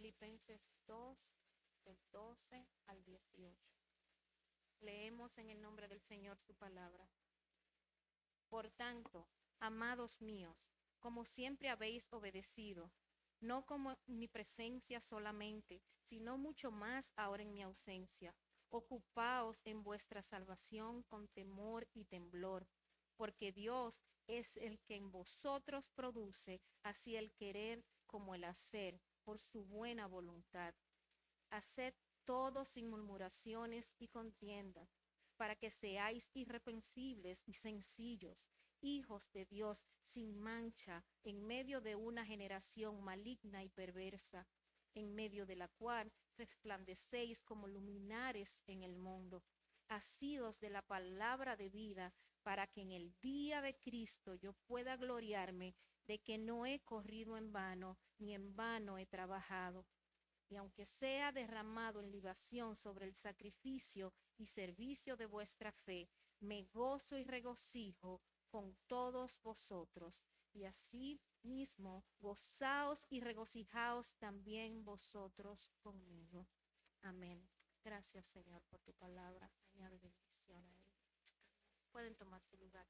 Filipenses 2, del 12 al 18. Leemos en el nombre del Señor su palabra. Por tanto, amados míos, como siempre habéis obedecido, no como en mi presencia solamente, sino mucho más ahora en mi ausencia, ocupaos en vuestra salvación con temor y temblor, porque Dios es el que en vosotros produce así el querer como el hacer, por su buena voluntad. Haced todo sin murmuraciones y contiendas, para que seáis irreprensibles y sencillos, hijos de Dios sin mancha, en medio de una generación maligna y perversa, en medio de la cual resplandecéis como luminares en el mundo, asidos de la palabra de vida, para que en el día de Cristo yo pueda gloriarme de que no he corrido en vano, ni en vano he trabajado. Y aunque sea derramado en libación sobre el sacrificio y servicio de vuestra fe, me gozo y regocijo con todos vosotros. Y así mismo, gozaos y regocijaos también vosotros conmigo. Amén. Gracias, Señor, por tu palabra. Añade bendición a él. Pueden tomar su lugar.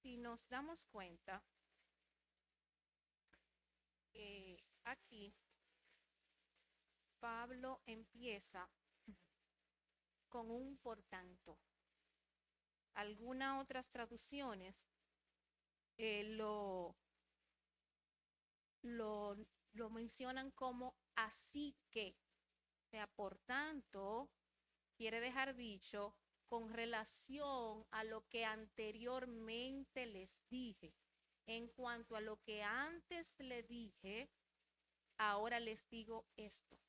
Si nos damos cuenta, aquí Pablo empieza con un por tanto. Algunas otras traducciones eh, lo, lo, lo mencionan como así que. O sea, por tanto, quiere dejar dicho con relación a lo que anteriormente les dije. En cuanto a lo que antes le dije, ahora les digo esto.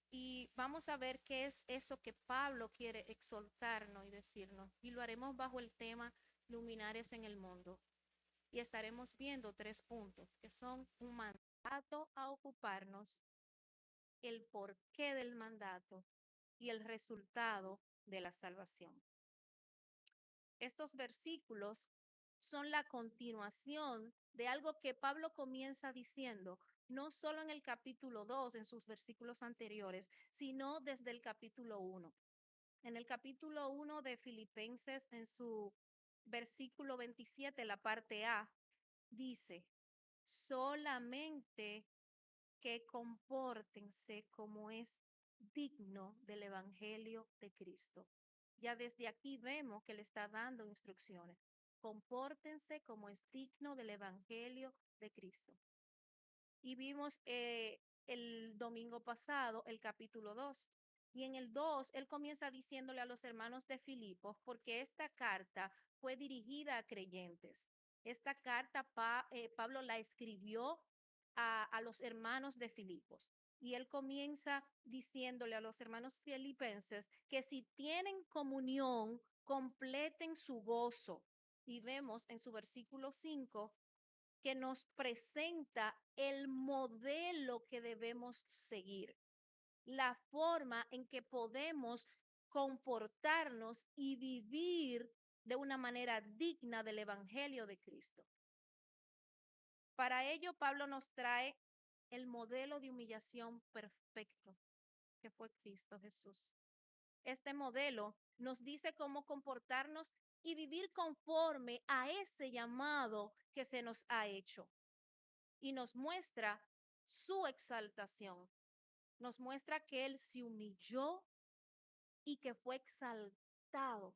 Y vamos a ver qué es eso que Pablo quiere exhortarnos y decirnos. Y lo haremos bajo el tema luminares en el mundo. Y estaremos viendo 3 puntos, que son un mandato a ocuparnos, el porqué del mandato y el resultado de la salvación. Estos versículos son la continuación de algo que Pablo comienza diciendo, no solo en el capítulo 2, en sus versículos anteriores, sino desde el capítulo 1. En el capítulo 1 de Filipenses, en su versículo 27, la parte A, dice, solamente que compórtense como es digno del Evangelio de Cristo. Ya desde aquí vemos que le está dando instrucciones. Compórtense como es digno del Evangelio de Cristo. Y vimos el domingo pasado el capítulo 2. Y en el 2, él comienza diciéndole a los hermanos de Filipos, porque esta carta fue dirigida a creyentes. Esta carta Pablo la escribió a los hermanos de Filipos. Y él comienza diciéndole a los hermanos filipenses que si tienen comunión, completen su gozo. Y vemos en su versículo 5 que nos presenta el modelo que debemos seguir, la forma en que podemos comportarnos y vivir de una manera digna del Evangelio de Cristo. Para ello, Pablo nos trae el modelo de humillación perfecto que fue Cristo Jesús. Este modelo nos dice cómo comportarnos y vivir conforme a ese llamado que se nos ha hecho. Y nos muestra su exaltación. Nos muestra que Él se humilló y que fue exaltado.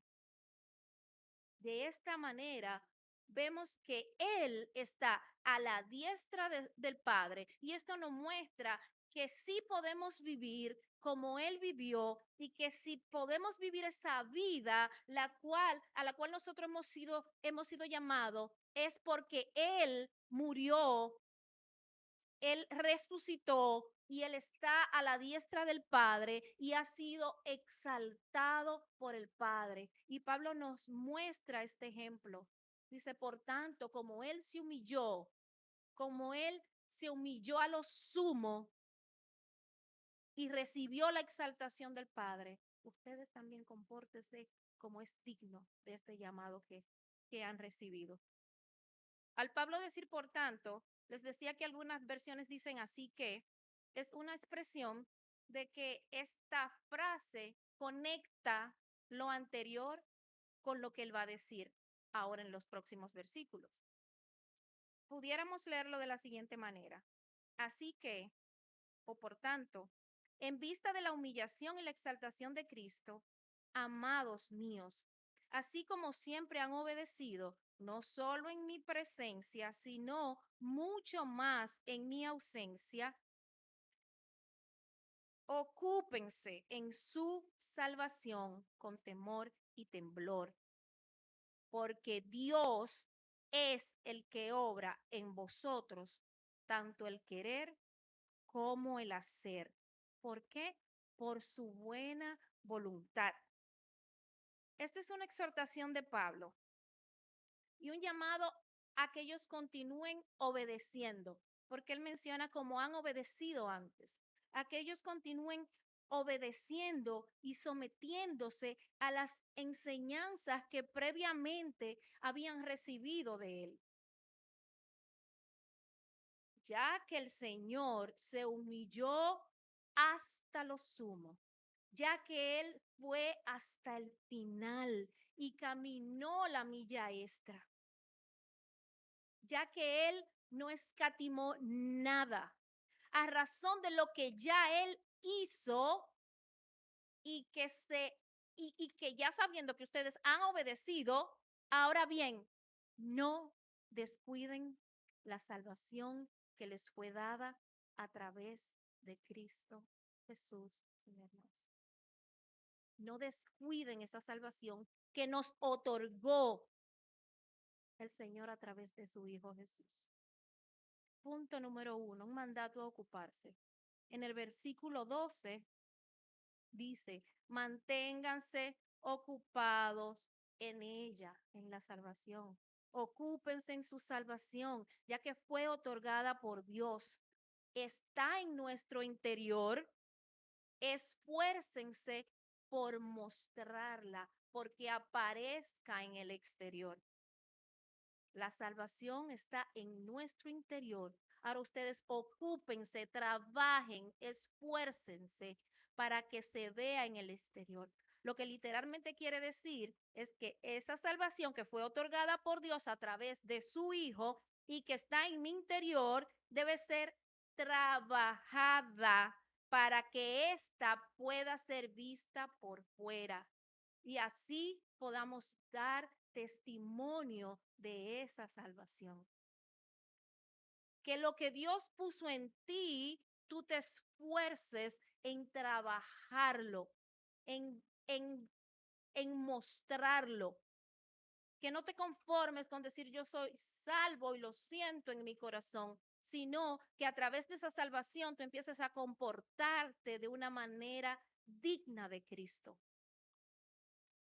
De esta manera, vemos que Él está a la diestra del Padre y esto nos muestra que sí podemos vivir como Él vivió y que si podemos vivir esa vida a la cual nosotros hemos sido llamados es porque Él murió, Él resucitó y Él está a la diestra del Padre y ha sido exaltado por el Padre. Y Pablo nos muestra este ejemplo. Dice, por tanto, como Él se humilló a lo sumo y recibió la exaltación del Padre, ustedes también compórtense como es digno de este llamado que han recibido. Al Pablo decir por tanto, les decía que algunas versiones dicen así que es una expresión de que esta frase conecta lo anterior con lo que él va a decir ahora en los próximos versículos. Pudiéramos leerlo de la siguiente manera. Así que, o por tanto, en vista de la humillación y la exaltación de Cristo, amados míos, así como siempre han obedecido, no solo en mi presencia, sino mucho más en mi ausencia, ocúpense en su salvación con temor y temblor, porque Dios es el que obra en vosotros tanto el querer como el hacer. ¿Por qué? Por su buena voluntad. Esta es una exhortación de Pablo y un llamado a que ellos continúen obedeciendo, porque él menciona como han obedecido antes, a que ellos continúen obedeciendo y sometiéndose a las enseñanzas que previamente habían recibido de él. Ya que el Señor se humilló hasta lo sumo, ya que Él fue hasta el final y caminó la milla extra, ya que Él no escatimó nada, a razón de lo que ya Él hizo y que y que ya sabiendo que ustedes han obedecido, ahora bien, no descuiden la salvación que les fue dada a través de Cristo Jesús, Señor nuestro. No descuiden esa salvación que nos otorgó el Señor a través de su Hijo Jesús. Punto número 1, un mandato a ocuparse. En el versículo 12 dice, manténganse ocupados en ella, en la salvación. Ocúpense en su salvación, ya que fue otorgada por Dios. Está en nuestro interior. Esfuércense por mostrarla, porque aparezca en el exterior. La salvación está en nuestro interior. Ahora ustedes ocúpense, trabajen, esfuércense para que se vea en el exterior. Lo que literalmente quiere decir es que esa salvación que fue otorgada por Dios a través de su Hijo y que está en mi interior debe ser trabajada para que ésta pueda ser vista por fuera y así podamos dar testimonio de esa salvación. Que lo que Dios puso en ti, tú te esfuerces en trabajarlo, en mostrarlo. Que no te conformes con decir yo soy salvo y lo siento en mi corazón, sino que a través de esa salvación tú empieces a comportarte de una manera digna de Cristo.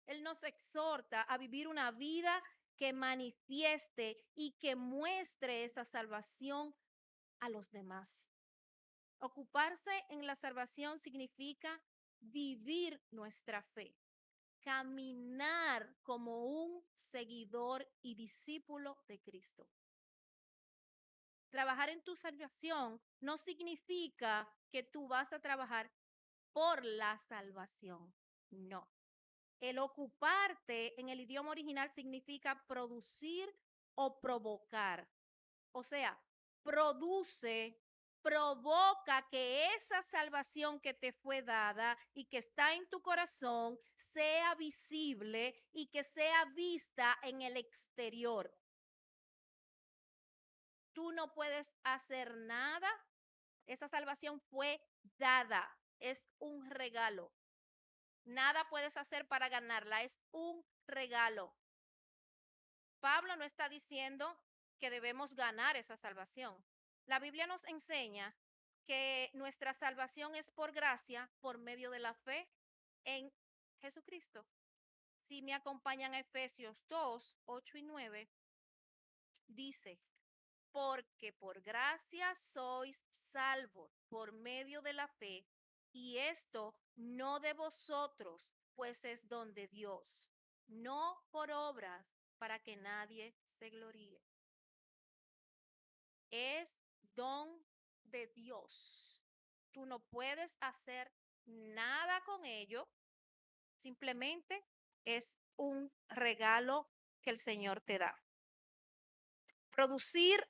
Él nos exhorta a vivir una vida que manifieste y que muestre esa salvación a los demás. Ocuparse en la salvación significa vivir nuestra fe, caminar como un seguidor y discípulo de Cristo. Trabajar en tu salvación no significa que tú vas a trabajar por la salvación, no. El ocuparte en el idioma original significa producir o provocar. O sea, produce, provoca que esa salvación que te fue dada y que está en tu corazón sea visible y que sea vista en el exterior. Tú no puedes hacer nada. Esa salvación fue dada. Es un regalo. Nada puedes hacer para ganarla, es un regalo. Pablo no está diciendo que debemos ganar esa salvación. La Biblia nos enseña que nuestra salvación es por gracia, por medio de la fe en Jesucristo. Si me acompañan a Efesios 2, 8 y 9, dice, porque por gracia sois salvos por medio de la fe, y esto no de vosotros, pues es don de Dios, no por obras para que nadie se gloríe. es don de Dios. Tú no puedes hacer nada con ello, simplemente es un regalo que el Señor te da. Producir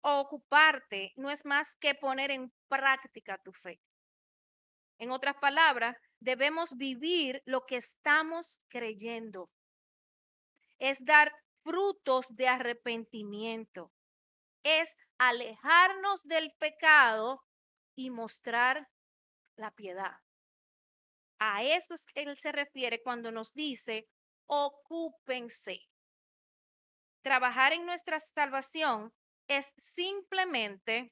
o ocuparte no es más que poner en práctica tu fe. En otras palabras, debemos vivir lo que estamos creyendo. Es dar frutos de arrepentimiento. Es alejarnos del pecado y mostrar la piedad. A eso es que él se refiere cuando nos dice, ocúpense. Trabajar en nuestra salvación es simplemente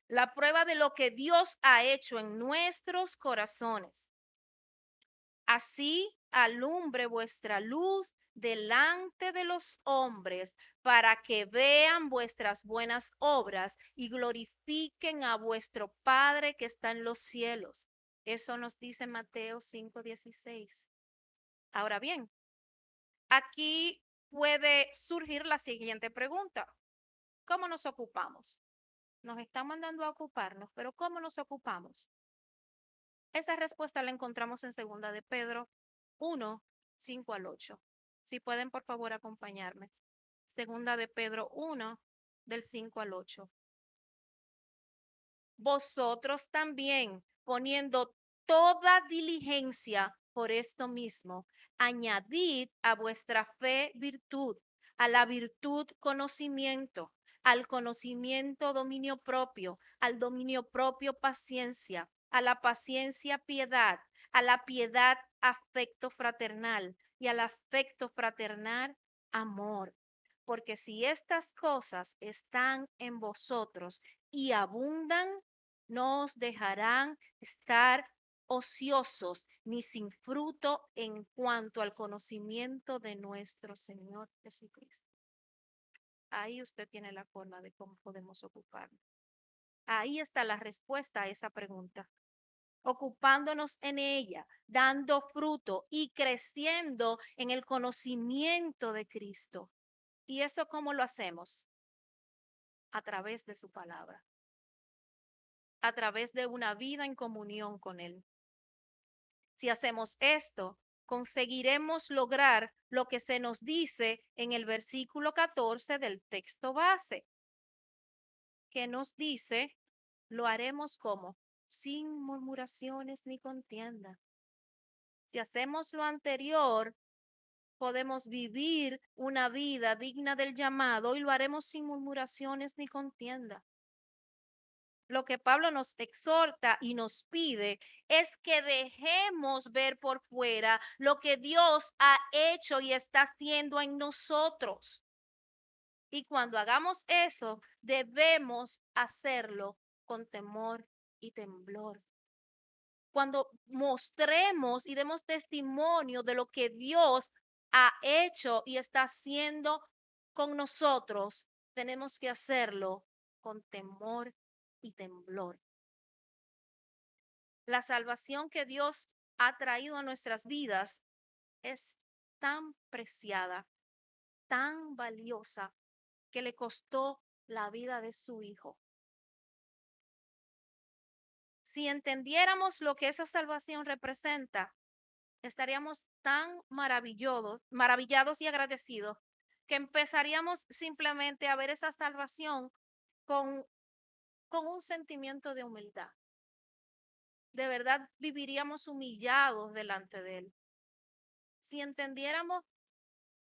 la prueba de lo que Dios ha hecho en nuestros corazones. Así alumbre vuestra luz delante de los hombres, para que vean vuestras buenas obras y glorifiquen a vuestro Padre que está en los cielos. Eso nos dice Mateo 5:16. Ahora bien, aquí puede surgir la siguiente pregunta. ¿Cómo nos ocupamos? Nos están mandando a ocuparnos, pero ¿cómo nos ocupamos? Esa respuesta la encontramos en segunda de Pedro 1:5 al 8. Si pueden, por favor, acompañarme. Segunda de Pedro 1, del 5 al 8. Vosotros también, poniendo toda diligencia por esto mismo, añadid a vuestra fe virtud, a la virtud conocimiento, al conocimiento dominio propio, al dominio propio paciencia, a la paciencia piedad, a la piedad afecto fraternal y al afecto fraternal amor. Porque si estas cosas están en vosotros y abundan, no os dejarán estar ociosos ni sin fruto en cuanto al conocimiento de nuestro Señor Jesucristo. Ahí usted tiene la forma de cómo podemos ocuparnos. Ahí está la respuesta a esa pregunta. Ocupándonos en ella, dando fruto y creciendo en el conocimiento de Cristo. ¿Y eso cómo lo hacemos? A través de su palabra, a través de una vida en comunión con Él. Si hacemos esto, conseguiremos lograr lo que se nos dice en el versículo 14 del texto base, que nos dice, lo haremos como sin murmuraciones ni contienda. Si hacemos lo anterior, podemos vivir una vida digna del llamado y lo haremos sin murmuraciones ni contienda. Lo que Pablo nos exhorta y nos pide es que dejemos ver por fuera lo que Dios ha hecho y está haciendo en nosotros. Y cuando hagamos eso, debemos hacerlo con temor y temblor. Cuando mostremos y demos testimonio de lo que Dios ha hecho y está haciendo con nosotros, tenemos que hacerlo con temor y temblor. La salvación que Dios ha traído a nuestras vidas es tan preciada, tan valiosa, que le costó la vida de su Hijo. Si entendiéramos lo que esa salvación representa, estaríamos tan maravillados y agradecidos que empezaríamos simplemente a ver esa salvación con, con un sentimiento de humildad. De verdad viviríamos humillados delante de Él. Si entendiéramos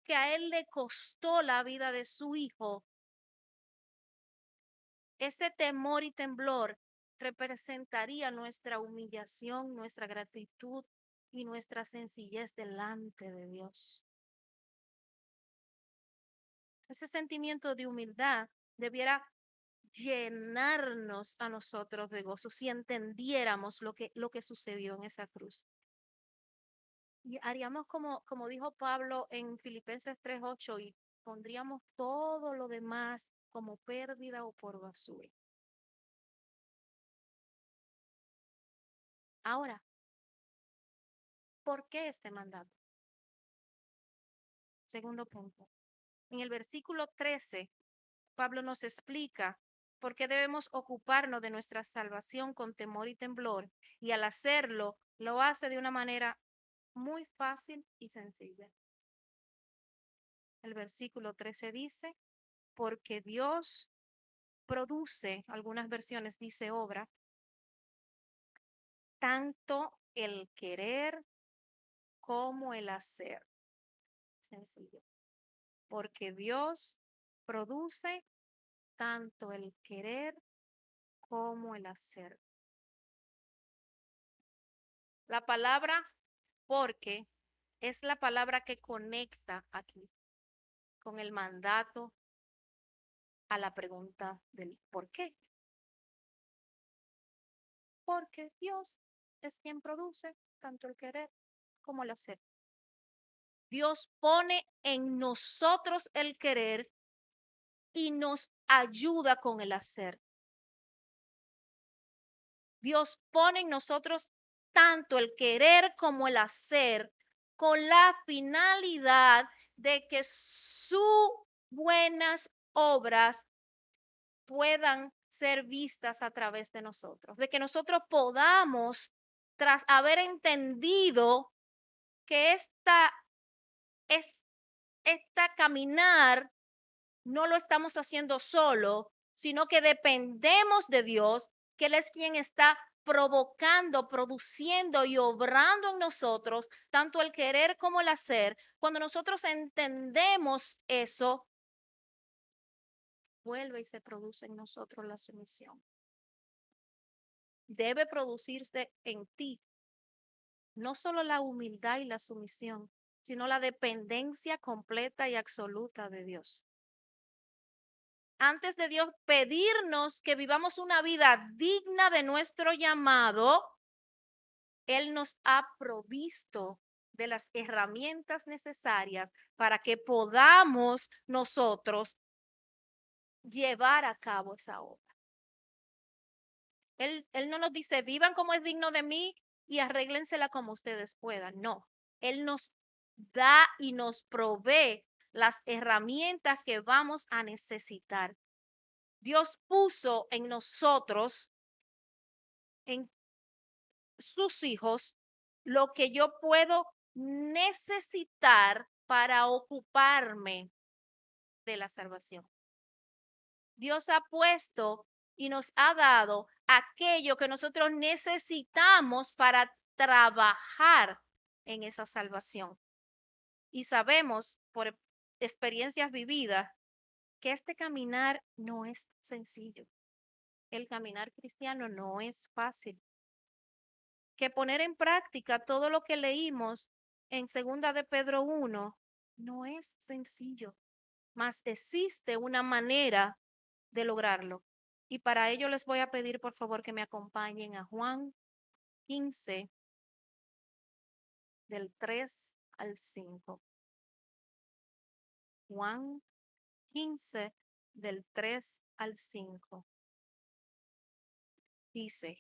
que a Él le costó la vida de su Hijo, ese temor y temblor representaría nuestra humillación, nuestra gratitud y nuestra sencillez delante de Dios. Ese sentimiento de humildad debiera llenarnos a nosotros de gozo si entendiéramos lo que sucedió en esa cruz. Y haríamos como dijo Pablo en Filipenses 3:8 y pondríamos todo lo demás como pérdida o por basura. Ahora, ¿por qué este mandato? Segundo punto. En el versículo 13 Pablo nos explica por qué debemos ocuparnos de nuestra salvación con temor y temblor, y al hacerlo, lo hace de una manera muy fácil y sencilla. El versículo 13 dice, porque Dios produce, algunas versiones dice obra, tanto el querer como el hacer. Sencillo. Porque Dios produce tanto el querer como el hacer. La palabra porque es la palabra que conecta aquí con el mandato a la pregunta del por qué. Porque Dios es quien produce tanto el querer como el hacer. Dios pone en nosotros el querer y nos ayuda con el hacer. Dios pone en nosotros tanto el querer como el hacer con la finalidad de que sus buenas obras puedan ser vistas a través de nosotros, de que nosotros podamos, tras haber entendido que es, esta caminar no lo estamos haciendo solo, sino que dependemos de Dios, que Él es quien está provocando, produciendo y obrando en nosotros, tanto el querer como el hacer. Cuando nosotros entendemos eso, vuelve y se produce en nosotros la sumisión. Debe producirse en ti no solo la humildad y la sumisión, sino la dependencia completa y absoluta de Dios. Antes de Dios pedirnos que vivamos una vida digna de nuestro llamado, Él nos ha provisto de las herramientas necesarias para que podamos nosotros llevar a cabo esa obra. Él no nos dice, vivan como es digno de mí y arréglensela como ustedes puedan. No, Él nos da y nos provee las herramientas que vamos a necesitar. Dios puso en nosotros, en sus hijos, lo que yo puedo necesitar para ocuparme de la salvación. Dios ha puesto y nos ha dado aquello que nosotros necesitamos para trabajar en esa salvación. Y sabemos por experiencias vividas que este caminar no es sencillo. El caminar cristiano no es fácil. Que poner en práctica todo lo que leímos en segunda de Pedro 1 no es sencillo, mas existe una manera de lograrlo. Y para ello les voy a pedir por favor que me acompañen a Juan 15 del 3 al 5. Juan 15 del 3 al 5. Dice,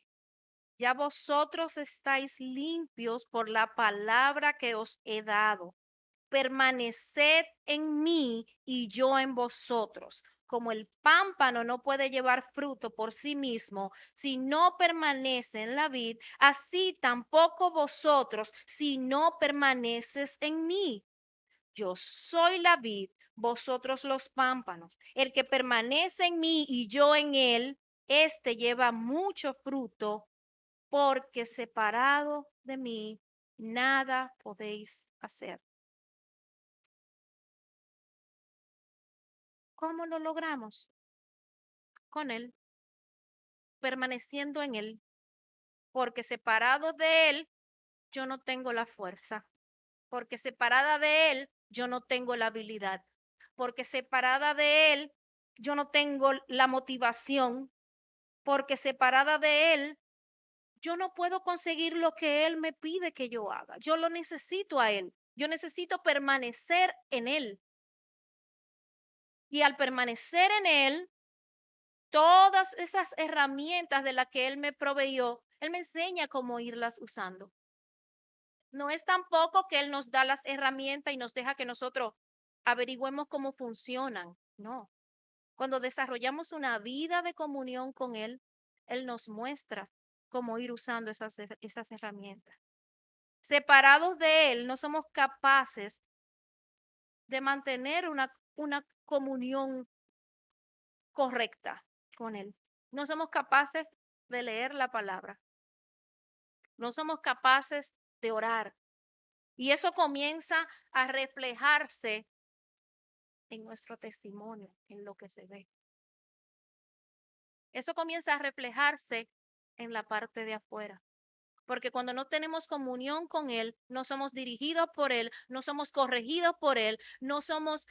ya vosotros estáis limpios por la palabra que os he dado. Permaneced en mí y yo en vosotros. Como el pámpano no puede llevar fruto por sí mismo si no permanece en la vid, así tampoco vosotros si no permaneces en mí. Yo soy la vid, vosotros los pámpanos. El que permanece en mí y yo en él, éste lleva mucho fruto, porque separado de mí nada podéis hacer. ¿Cómo lo logramos? Con Él, permaneciendo en Él, porque separado de Él, yo no tengo la fuerza, porque separada de Él, yo no tengo la habilidad, porque separada de Él, yo no tengo la motivación, porque separada de Él, yo no puedo conseguir lo que Él me pide que yo haga. Yo lo necesito a Él. Yo necesito permanecer en Él. Y al permanecer en Él, todas esas herramientas de las que Él me proveyó, Él me enseña cómo irlas usando. No es tampoco que Él nos da las herramientas y nos deja que nosotros averigüemos cómo funcionan. No. Cuando desarrollamos una vida de comunión con Él, Él nos muestra cómo ir usando esas herramientas. Separados de Él, no somos capaces de mantener una comunión correcta con Él. No somos capaces de leer la palabra. No somos capaces de orar. Y eso comienza a reflejarse en nuestro testimonio, en lo que se ve. Eso comienza a reflejarse en la parte de afuera. Porque cuando no tenemos comunión con Él, no somos dirigidos por Él, no somos corregidos por Él, no somos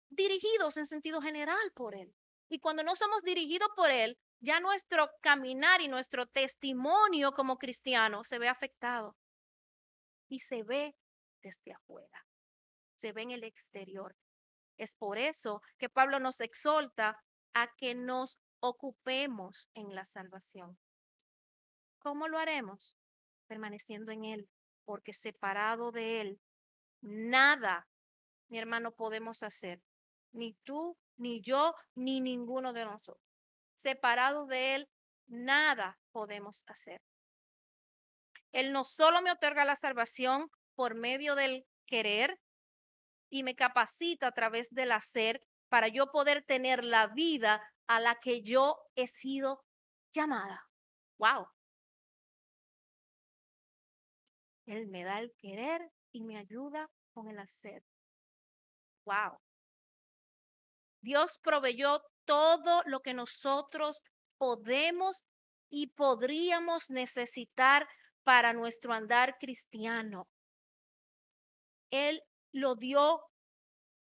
dirigidos en sentido general por Él. Y cuando no somos dirigidos por Él, ya nuestro caminar y nuestro testimonio como cristiano se ve afectado. Y se ve desde afuera, se ve en el exterior. Es por eso que Pablo nos exhorta a que nos ocupemos en la salvación. ¿Cómo lo haremos? Permaneciendo en Él, porque separado de Él, nada, mi hermano, podemos hacer. Ni tú, ni yo, ni ninguno de nosotros. Separados de Él, nada podemos hacer. Él no solo me otorga la salvación por medio del querer y me capacita a través del hacer para yo poder tener la vida a la que yo he sido llamada. ¡Wow! Él me da el querer y me ayuda con el hacer. ¡Wow! Dios proveyó todo lo que nosotros podemos y podríamos necesitar para nuestro andar cristiano. Él lo dio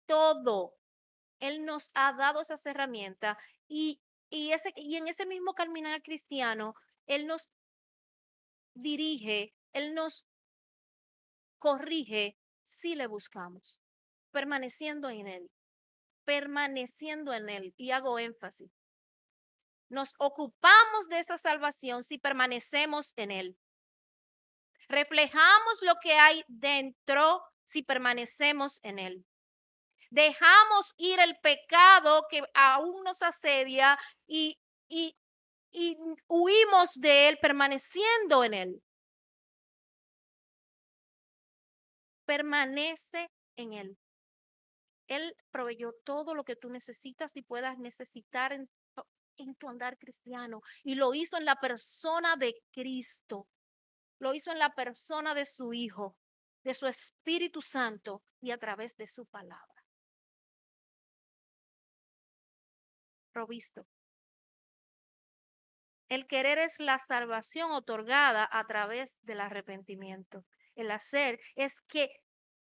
todo. Él nos ha dado esas herramientas y en ese mismo caminar cristiano, Él nos dirige, Él nos corrige si le buscamos, permaneciendo en Él. Y hago énfasis. Nos ocupamos de esa salvación si permanecemos en Él. Reflejamos lo que hay dentro si permanecemos en Él. Dejamos ir el pecado que aún nos asedia y huimos de él permaneciendo en él. Permanece en él. Él proveyó todo lo que tú necesitas y puedas necesitar en tu andar cristiano. Y lo hizo en la persona de Cristo. Lo hizo en la persona de su Hijo, de su Espíritu Santo y a través de su palabra. Provisto. El querer es la salvación otorgada a través del arrepentimiento. El hacer es que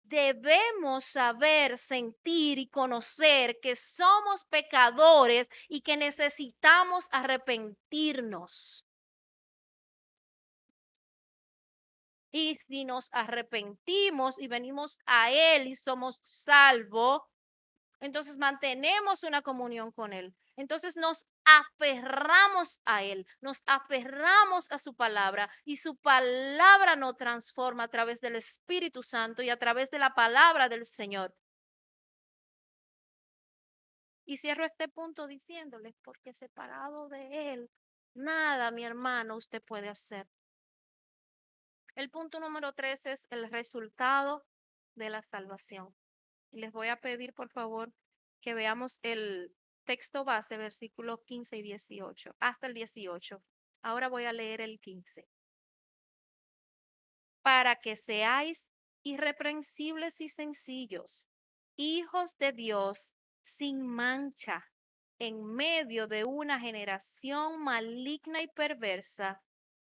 debemos saber, sentir y conocer que somos pecadores y que necesitamos arrepentirnos. Y si nos arrepentimos y venimos a Él y somos salvos, entonces mantenemos una comunión con Él. Entonces nos aferramos a Él, nos aferramos a su palabra y su palabra nos transforma a través del Espíritu Santo y a través de la palabra del Señor. Y cierro este punto diciéndoles, porque separado de Él, nada, mi hermano, usted puede hacer. El punto número 3 es el resultado de la salvación. Y les voy a pedir, por favor, que veamos el texto base, versículos 15 y 18, hasta el 18. Ahora voy a leer el 15. Para que seáis irreprensibles y sencillos, hijos de Dios sin mancha, en medio de una generación maligna y perversa,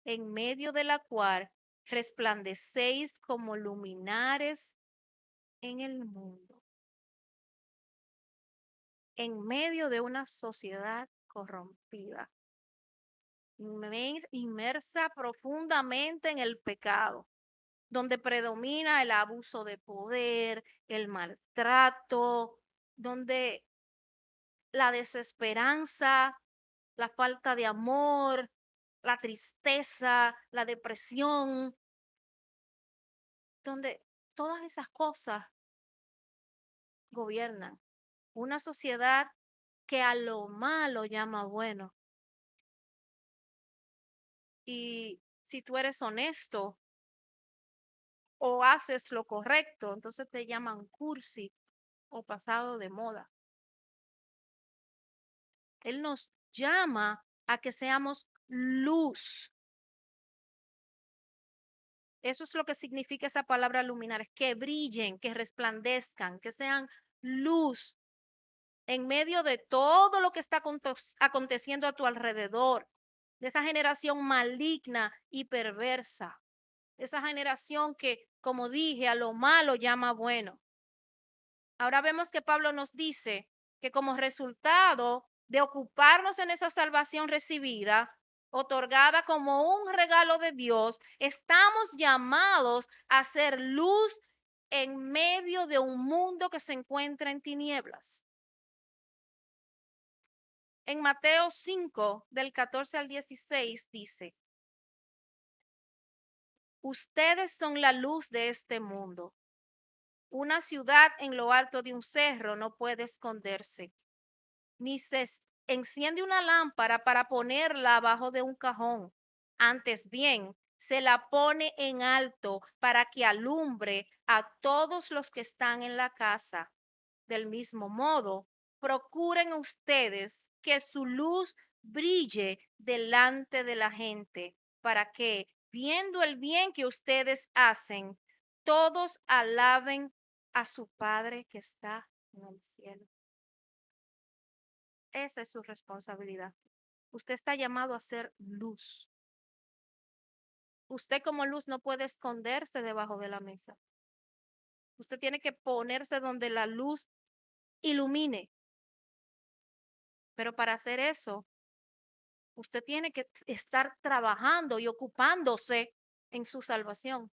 en medio de la cual resplandecéis como luminares en el mundo. En medio de una sociedad corrompida, inmersa profundamente en el pecado, donde predomina el abuso de poder, el maltrato, donde la desesperanza, la falta de amor, la tristeza, la depresión, donde todas esas cosas gobiernan. Una sociedad que a lo malo llama bueno. Y si tú eres honesto o haces lo correcto, entonces te llaman cursi o pasado de moda. Él nos llama a que seamos luz. Eso es lo que significa esa palabra luminar, que brillen, que resplandezcan, que sean luz en medio de todo lo que está aconteciendo a tu alrededor, de esa generación maligna y perversa, esa generación que, como dije, a lo malo llama bueno. Ahora vemos que Pablo nos dice que como resultado de ocuparnos en esa salvación recibida, otorgada como un regalo de Dios, estamos llamados a ser luz en medio de un mundo que se encuentra en tinieblas. En Mateo 5, del 14 al 16, dice, ustedes son la luz de este mundo. Una ciudad en lo alto de un cerro no puede esconderse, ni se enciende una lámpara para ponerla abajo de un cajón. Antes bien, se la pone en alto para que alumbre a todos los que están en la casa. Del mismo modo, procuren ustedes que su luz brille delante de la gente, para que, viendo el bien que ustedes hacen, todos alaben a su Padre que está en el cielo. Esa es su responsabilidad. Usted está llamado a ser luz. Usted como luz no puede esconderse debajo de la mesa. Usted tiene que ponerse donde la luz ilumine. Pero para hacer eso, usted tiene que estar trabajando y ocupándose en su salvación.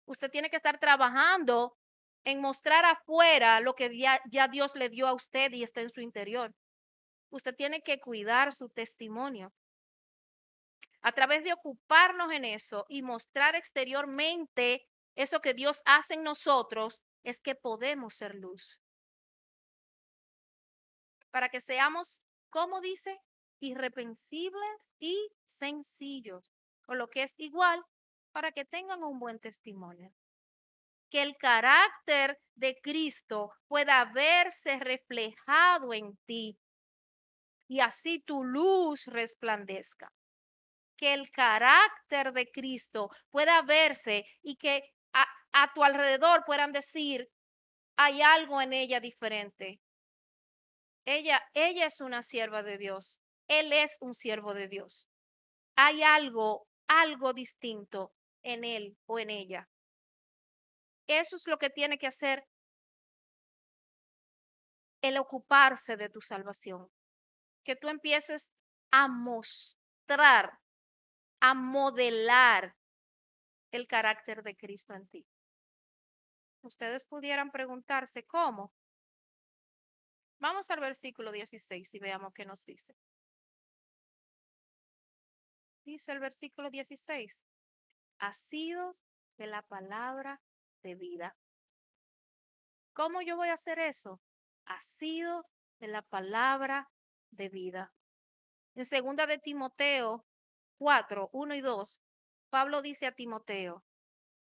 Usted tiene que estar trabajando en mostrar afuera lo que ya Dios le dio a usted y está en su interior. Usted tiene que cuidar su testimonio. A través de ocuparnos en eso y mostrar exteriormente eso que Dios hace en nosotros, es que podemos ser luz. Para que seamos, como dice, irreprensibles y sencillos, o lo que es igual, para que tengan un buen testimonio. Que el carácter de Cristo pueda verse reflejado en ti y así tu luz resplandezca. Que el carácter de Cristo pueda verse y que a tu alrededor puedan decir, hay algo en ella diferente. Ella es una sierva de Dios. Él es un siervo de Dios. Hay algo distinto en él o en ella. Eso es lo que tiene que hacer el ocuparse de tu salvación. Que tú empieces a mostrar, a modelar el carácter de Cristo en ti. Ustedes pudieran preguntarse cómo. Vamos al versículo 16 y veamos qué nos dice. Dice el versículo 16, asidos de la palabra de vida. ¿Cómo yo voy a hacer eso? Asidos de la palabra de vida. En segunda de Timoteo 4, 1 y 2, Pablo dice a Timoteo,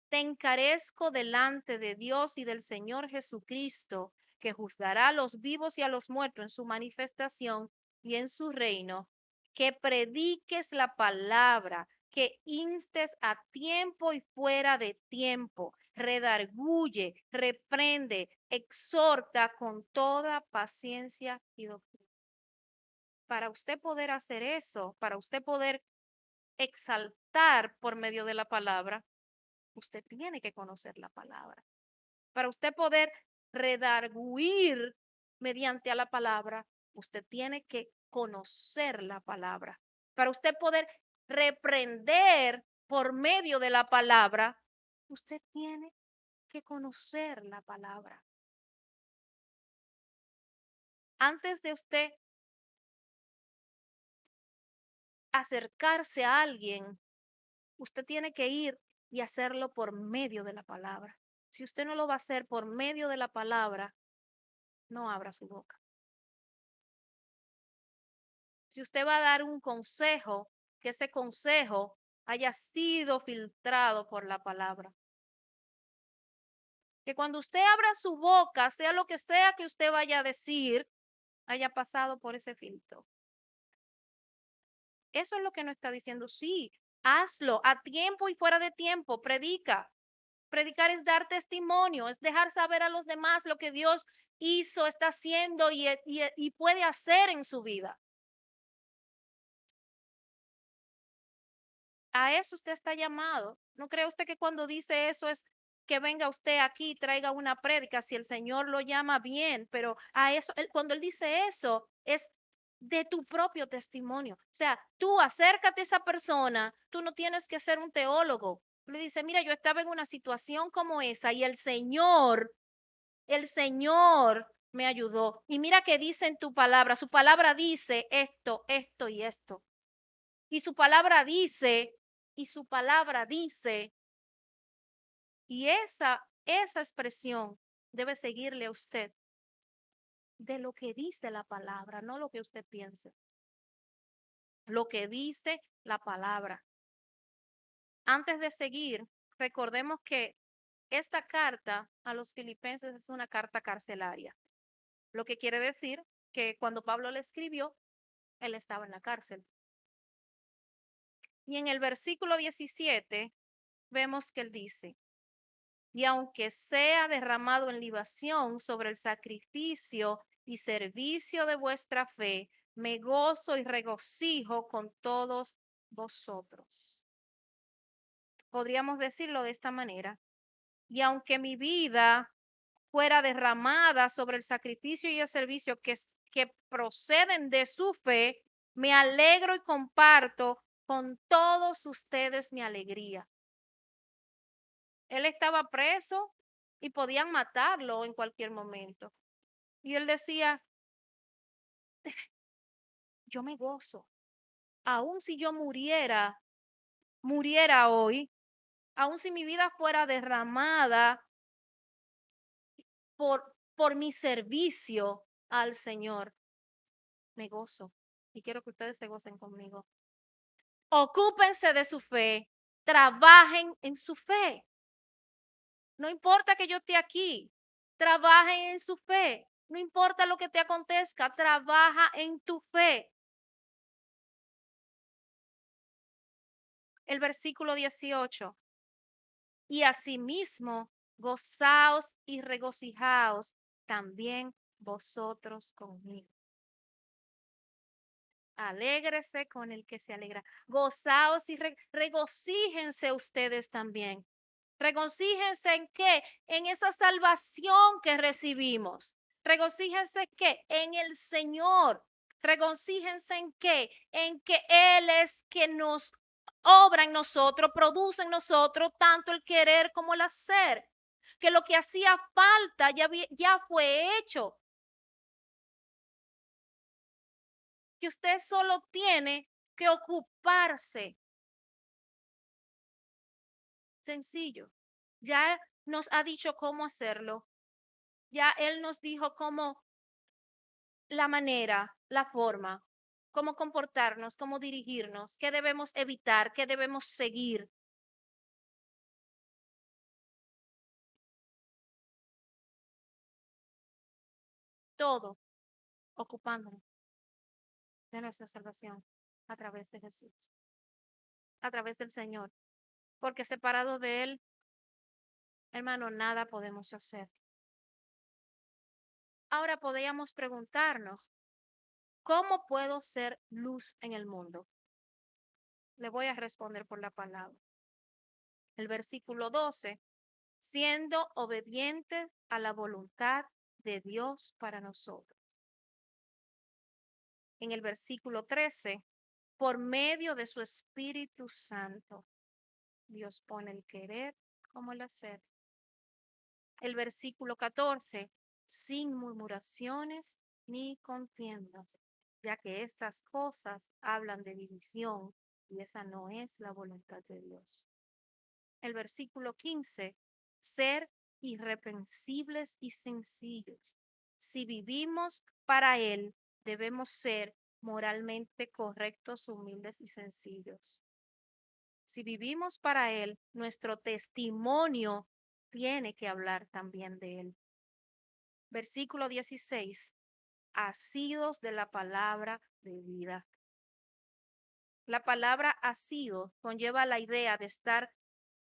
te encarezco delante de Dios y del Señor Jesucristo, que juzgará a los vivos y a los muertos en su manifestación y en su reino, que prediques la palabra, que instes a tiempo y fuera de tiempo, redarguye, reprende, exhorta con toda paciencia y doctrina. Para usted poder hacer eso, para usted poder exaltar por medio de la palabra, usted tiene que conocer la palabra. Para usted poder redarguir mediante a la palabra, usted tiene que conocer la palabra. Para usted poder reprender por medio de la palabra, usted tiene que conocer la palabra. Antes de usted acercarse a alguien, usted tiene que ir y hacerlo por medio de la palabra. Si usted no lo va a hacer por medio de la palabra, no abra su boca. Si usted va a dar un consejo, que ese consejo haya sido filtrado por la palabra. Que cuando usted abra su boca, sea lo que sea que usted vaya a decir, haya pasado por ese filtro. Eso es lo que nos está diciendo. Sí, hazlo a tiempo y fuera de tiempo, predica. Predicar es dar testimonio, es dejar saber a los demás lo que Dios hizo, está haciendo y puede hacer en su vida. A eso usted está llamado. ¿No cree usted que cuando dice eso es que venga usted aquí y traiga una prédica si el Señor lo llama bien? Pero a eso, cuando Él dice eso, es de tu propio testimonio. O sea, tú acércate a esa persona, tú no tienes que ser un teólogo. Le dice, mira, yo estaba en una situación como esa y el Señor me ayudó. Y mira que dice en tu palabra, su palabra dice esto, esto y esto. Y su palabra dice, y su palabra dice, y esa expresión debe seguirle a usted de lo que dice la palabra, no lo que usted piense. Lo que dice la palabra. Antes de seguir, recordemos que esta carta a los filipenses es una carta carcelaria, lo que quiere decir que cuando Pablo le escribió, él estaba en la cárcel. Y en el versículo 17 vemos que él dice, y aunque sea derramado en libación sobre el sacrificio y servicio de vuestra fe, me gozo y regocijo con todos vosotros. Podríamos decirlo de esta manera. Y aunque mi vida fuera derramada sobre el sacrificio y el servicio que proceden de su fe, me alegro y comparto con todos ustedes mi alegría. Él estaba preso y podían matarlo en cualquier momento. Y él decía, yo me gozo, aun si yo muriera hoy, aun si mi vida fuera derramada por mi servicio al Señor, me gozo. Y quiero que ustedes se gocen conmigo. Ocúpense de su fe, trabajen en su fe. No importa que yo esté aquí, trabajen en su fe. No importa lo que te acontezca, trabaja en tu fe. El versículo 18. Y asimismo, gozaos y regocijaos también vosotros conmigo. Alégrese con el que se alegra. Gozaos y regocíjense ustedes también. Regocíjense en qué? En esa salvación que recibimos. Regocíjense qué? En el Señor. Regocíjense en qué? En que Él es que nos obra en nosotros, produce en nosotros tanto el querer como el hacer. Que lo que hacía falta ya fue hecho. Que usted solo tiene que ocuparse. Sencillo. Ya nos ha dicho cómo hacerlo. Ya Él nos dijo cómo, la manera, la forma, cómo comportarnos, cómo dirigirnos, qué debemos evitar, qué debemos seguir. Todo ocupándonos de nuestra salvación a través de Jesús, a través del Señor. Porque separado de Él, hermano, nada podemos hacer. Ahora podríamos preguntarnos, ¿cómo puedo ser luz en el mundo? Le voy a responder por la palabra. El versículo 12, siendo obedientes a la voluntad de Dios para nosotros. En el versículo 13, por medio de su Espíritu Santo, Dios pone el querer como el hacer. El versículo 14, sin murmuraciones ni contiendas, ya que estas cosas hablan de división y esa no es la voluntad de Dios. El versículo 15, ser irreprensibles y sencillos. Si vivimos para Él, debemos ser moralmente correctos, humildes y sencillos. Si vivimos para Él, nuestro testimonio tiene que hablar también de Él. Versículo 16. Asidos de la palabra de vida. La palabra asido conlleva la idea de estar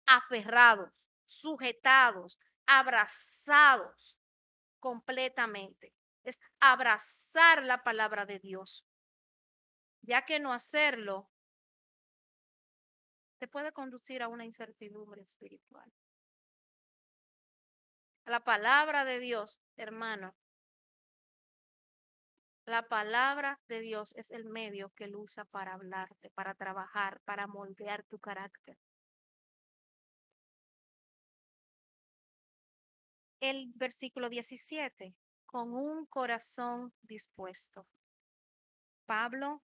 aferrados, sujetados, abrazados completamente. Es abrazar la palabra de Dios, ya que no hacerlo te puede conducir a una incertidumbre espiritual. La palabra de Dios, hermano, la palabra de Dios es el medio que Él usa para hablarte, para trabajar, para moldear tu carácter. El versículo 17, con un corazón dispuesto. Pablo,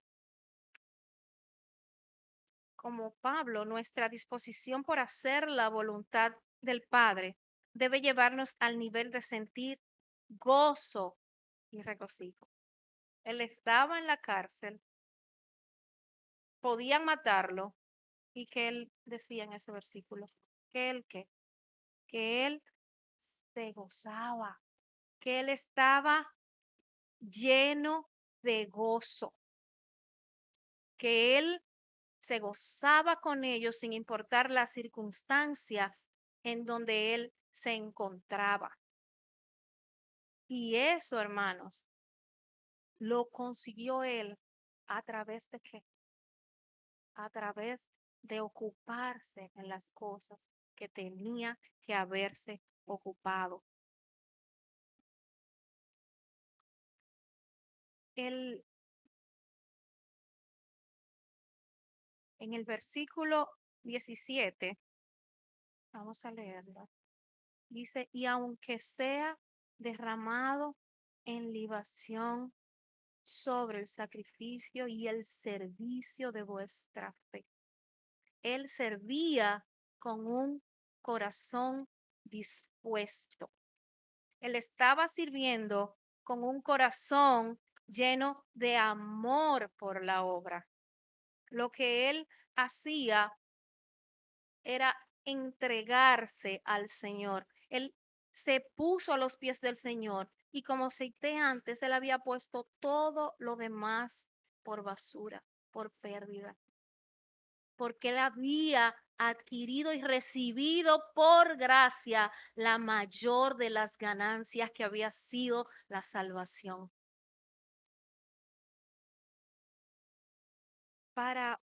como Pablo, nuestra disposición por hacer la voluntad del Padre debe llevarnos al nivel de sentir gozo y regocijo. Él estaba en la cárcel, podían matarlo, y que él decía en ese versículo, que él qué, que él se gozaba, que él estaba lleno de gozo, que él se gozaba con ellos sin importar la circunstancia en donde él se encontraba. Y eso, hermanos, lo consiguió él a través de qué? A través de ocuparse en las cosas que tenía que haberse ocupado. Él, en el versículo 17, vamos a leerlo, dice, y aunque sea derramado en libación sobre el sacrificio y el servicio de vuestra fe. Él servía con un corazón dispuesto. Él estaba sirviendo con un corazón lleno de amor por la obra. Lo que él hacía era entregarse al Señor. Él se puso a los pies del Señor y como cité antes, él había puesto todo lo demás por basura, por pérdida, porque él había adquirido y recibido por gracia la mayor de las ganancias que había sido la salvación. Para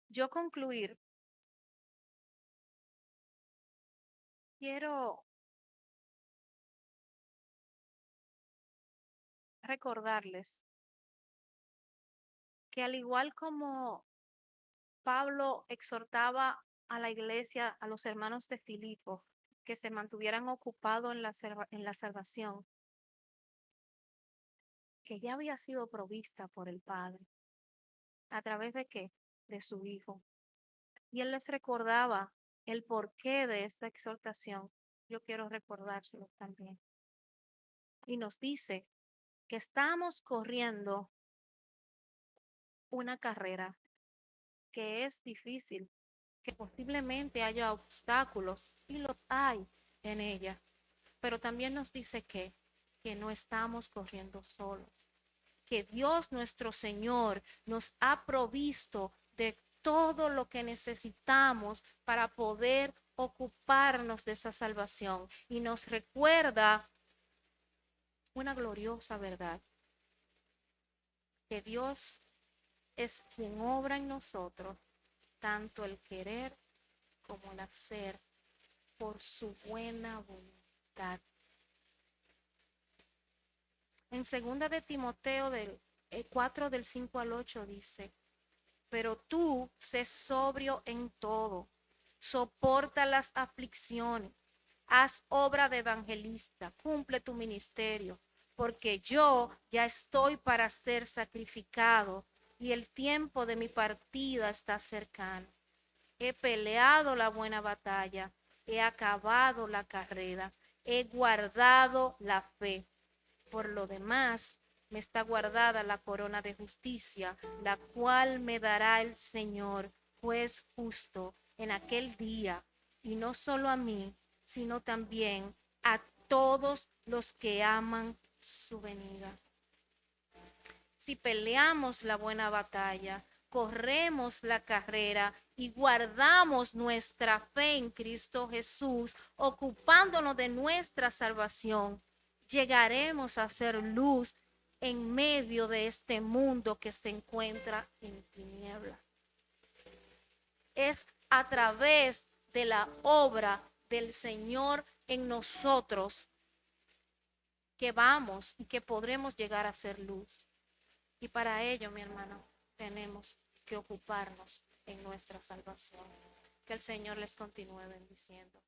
yo concluir, quiero recordarles que al igual como Pablo exhortaba a la iglesia, a los hermanos de Filipo, que se mantuvieran ocupados en la salvación, que ya había sido provista por el Padre. ¿A través de qué? De su Hijo. Y él les recordaba el porqué de esta exhortación. Yo quiero recordárselo también. Y nos dice que estamos corriendo una carrera que es difícil, que posiblemente haya obstáculos, y los hay en ella, pero también nos dice que no estamos corriendo solos, que Dios nuestro Señor nos ha provisto de todo lo que necesitamos para poder ocuparnos de esa salvación, y nos recuerda una gloriosa verdad, que Dios es quien obra en nosotros tanto el querer como el hacer por su buena voluntad. En segunda de Timoteo 4 del 5 al 8 dice, pero tú sé sobrio en todo, soporta las aflicciones, haz obra de evangelista, cumple tu ministerio, porque yo ya estoy para ser sacrificado y el tiempo de mi partida está cercano. He peleado la buena batalla, he acabado la carrera, he guardado la fe. Por lo demás, me está guardada la corona de justicia, la cual me dará el Señor, juez justo, en aquel día, y no solo a mí, sino también a todos los que aman su venida. Si peleamos la buena batalla, corremos la carrera y guardamos nuestra fe en Cristo Jesús, ocupándonos de nuestra salvación, llegaremos a ser luz en medio de este mundo que se encuentra en tiniebla. Es a través de la obra del Señor en nosotros que vamos y que podremos llegar a ser luz. Y para ello, mi hermano, tenemos que ocuparnos en nuestra salvación. Que el Señor les continúe bendiciendo.